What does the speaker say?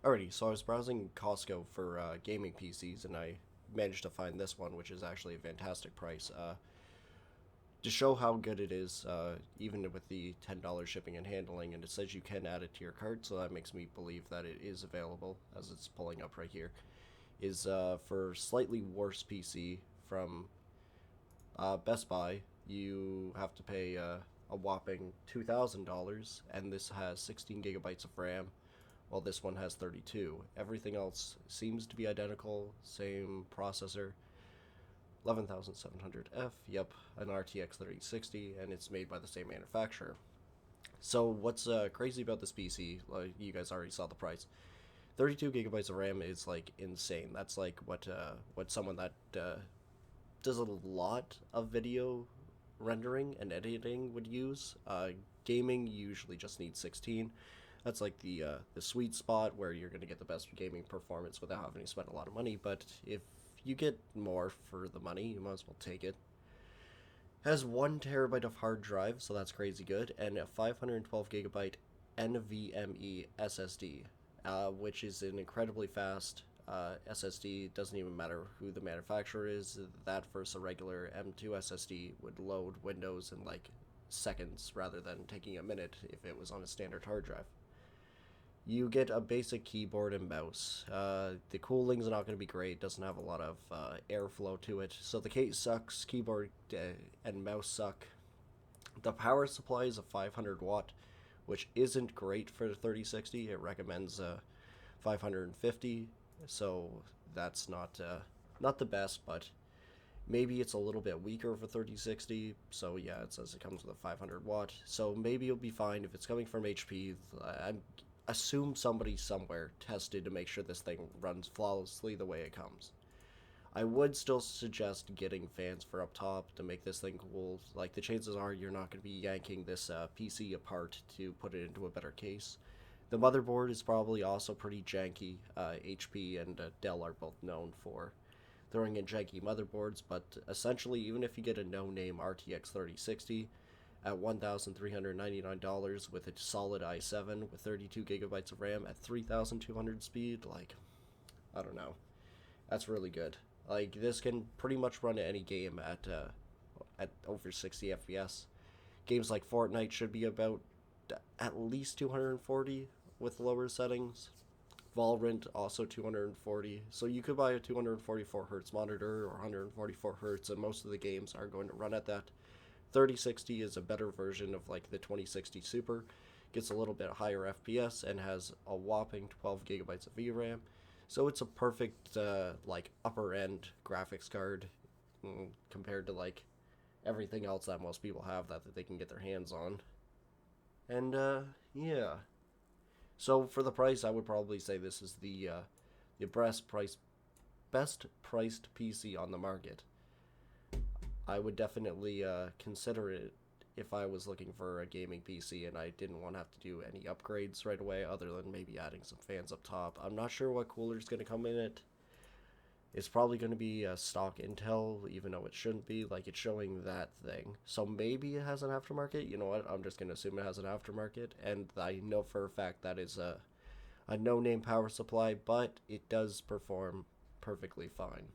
Alrighty, so I was browsing Costco for gaming PCs, and I managed to find this one, which is actually a fantastic price. To show how good it is, even with the $10 shipping and handling, and it says you can add it to your cart, so that makes me believe that it is available, as it's pulling up right here, is for slightly worse PC from Best Buy. You have to pay a whopping $2,000, and this has 16 gigabytes of RAM, while this one has 32. Everything else seems to be identical, same processor, 11700F, yep, an RTX 3060, and it's made by the same manufacturer. So what's crazy about this PC, like you guys already saw the price, 32 gigabytes of RAM is like insane. That's like what someone that does a lot of video rendering and editing would use. Gaming usually just needs 16. That's like the sweet spot where you're going to get the best gaming performance without having to spend a lot of money. But if you get more for the money, you might as well take it. Has 1 terabyte of hard drive, so that's crazy good, and a 512 gigabyte NVMe SSD, which is an incredibly fast SSD. Doesn't even matter who the manufacturer is. That versus a regular M2 SSD would load Windows in like seconds rather than taking a minute if it was on a standard hard drive. You get a basic keyboard and mouse. The cooling's not going to be great. Doesn't have a lot of airflow to it. So the case sucks. Keyboard and mouse suck. The power supply is a 500 watt, which isn't great for the 3060. It recommends 550. So that's not the best, but maybe it's a little bit weaker for 3060. So yeah, it says it comes with a 500 watt. So maybe it'll be fine if it's coming from HP. I'm assume somebody somewhere tested to make sure this thing runs flawlessly the way it comes. I would still suggest getting fans for up top to make this thing cool. Like, the chances are you're not going to be yanking this PC apart to put it into a better case. The motherboard is probably also pretty janky. HP and Dell are both known for throwing in janky motherboards, but essentially, even if you get a no-name RTX 3060, at $1,399 with a solid i7 with 32 gigabytes of RAM at 3,200 speed, like, I don't know. That's really good. Like, this can pretty much run any game at over 60 FPS. Games like Fortnite should be about at least 240 with lower settings. Valorant also 240. So you could buy a 244 Hz monitor or 144 Hz, and most of the games are going to run at that. 3060 is a better version of like the 2060 Super, gets a little bit higher FPS and has a whopping 12 gigabytes of VRAM, so it's a perfect like upper end graphics card compared to like everything else that most people have that they can get their hands on. And yeah, so for the price, I would probably say this is the best priced PC on the market. I would definitely consider it if I was looking for a gaming PC and I didn't want to have to do any upgrades right away other than maybe adding some fans up top. I'm not sure what cooler is going to come in it. It's probably going to be stock Intel, even though it shouldn't be. Like, it's showing that thing. So maybe it has an aftermarket. You know what? I'm just going to assume it has an aftermarket. And I know for a fact that is a no-name power supply, but it does perform perfectly fine.